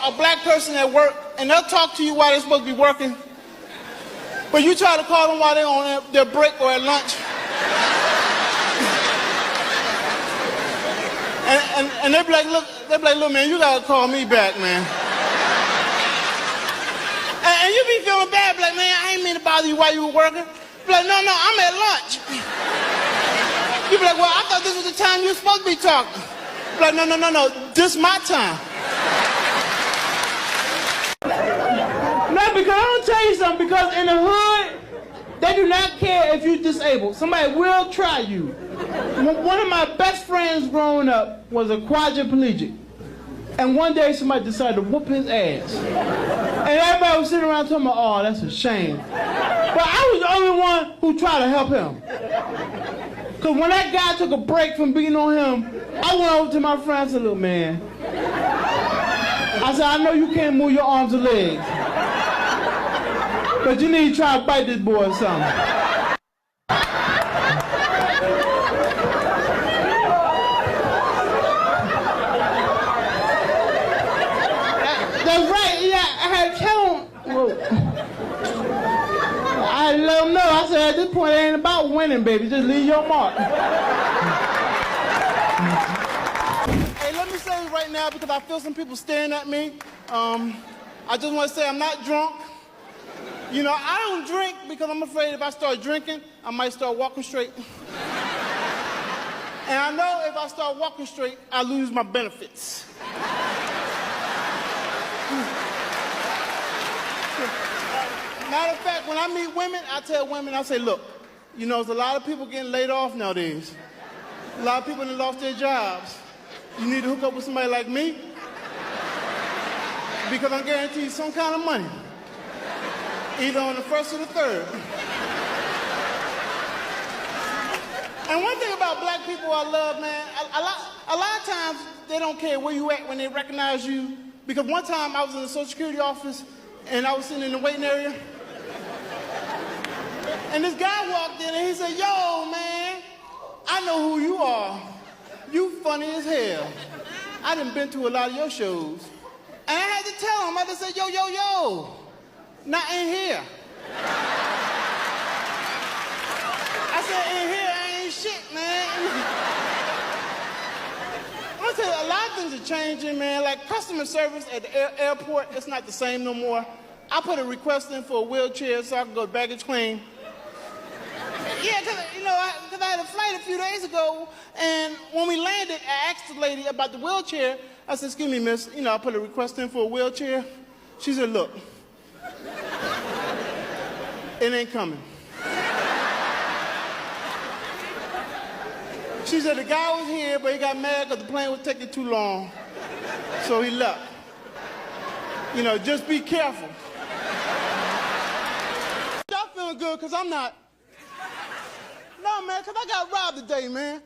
a black person at work, and they'll talk to you while they're supposed to be working, but you try to call them while they're on their break or at lunch. And they be like, look, man, you gotta call me back, man. And you be feeling bad, be like, man, I ain't mean to bother you while you were working. Be like, no, I'm at lunch. You be like, well, I thought this was the time you were supposed to be talking. Be like, no, this is my time. No, because I'm gonna tell you something, because in the hood, they do not care if you're disabled. Somebody will try you. One of my best friends growing up was a quadriplegic. And one day somebody decided to whoop his ass. And everybody was sitting around talking about, oh, that's a shame. But I was the only one who tried to help him. Because when that guy took a break from beating on him, I went over to my friend and said, look, man. I said, I know you can't move your arms or legs, but you need to try to bite this boy or something. That's right, yeah, I had to tell him. I had to let him know. I said, at this point, it ain't about winning, baby. Just leave your mark. Hey, let me say right now, because I feel some people staring at me. I just want to say I'm not drunk. You know, I don't drink because I'm afraid if I start drinking, I might start walking straight. And I know if I start walking straight, I lose my benefits. Matter of fact, when I meet women, I tell women, I say, look, you know, there's a lot of people getting laid off nowadays. A lot of people that lost their jobs. You need to hook up with somebody like me, because I'm guaranteed some kind of money, either on the first or the third. And one thing about black people I love, man, a lot of times they don't care where you at when they recognize you. Because one time I was in the Social Security office and I was sitting in the waiting area. And this guy walked in and he said, yo, man, I know who you are. You funny as hell. I done been to a lot of your shows. And I had to tell him, I just said, yo, not in here. I said, in here I ain't shit, man. I'm gonna tell you, a lot of things are changing, man. Like customer service at the airport, it's not the same no more. I put a request in for a wheelchair so I can go to baggage claim. Yeah, because I had a flight a few days ago, and when we landed, I asked the lady about the wheelchair. I said, excuse me, miss, I put a request in for a wheelchair. She said, look, it ain't coming. She said the guy was here, but he got mad because the plane was taking too long, so he left. Just be careful. Y'all feeling good, because I'm not. No, man, because I got robbed today, man.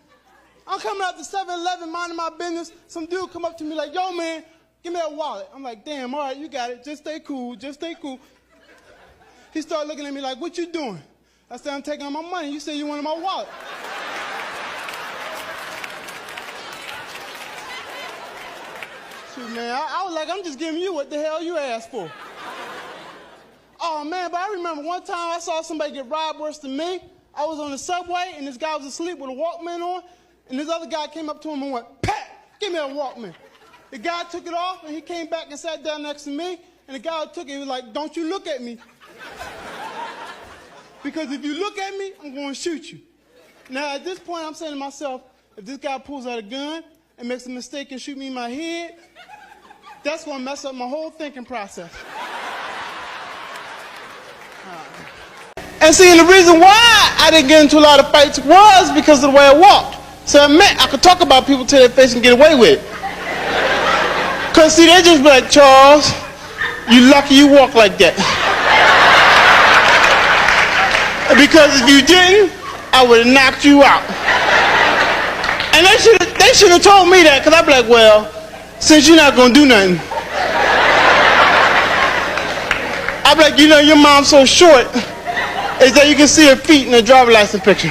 I'm coming out to 7-Eleven, minding my business. Some dude come up to me like, yo, man, give me that wallet. I'm like, damn, all right, you got it. Just stay cool, He started looking at me like, what you doing? I said, I'm taking out my money. You said you wanted my wallet. Shoot, man, I was like, I'm just giving you what the hell you asked for. Oh, man, but I remember one time I saw somebody get robbed worse than me. I was on the subway, and this guy was asleep with a Walkman on, and this other guy came up to him and went, pat, give me a Walkman. The guy took it off, and he came back and sat down next to me, and the guy who took it, he was like, don't you look at me. Because if you look at me, I'm going to shoot you. Now, at this point, I'm saying to myself, if this guy pulls out a gun and makes a mistake and shoot me in my head, that's going to mess up my whole thinking process. And see, the reason why I didn't get into a lot of fights was because of the way I walked. So it meant I could talk about people to their face and get away with it. Because see, they just be like, Charles, you lucky you walk like that. Because if you didn't, I would have knocked you out. And they should have told me that, because I'd be like, well, since you're not going to do nothing. I'd be like, your mom's so short, is that you can see her feet in the driver's license picture.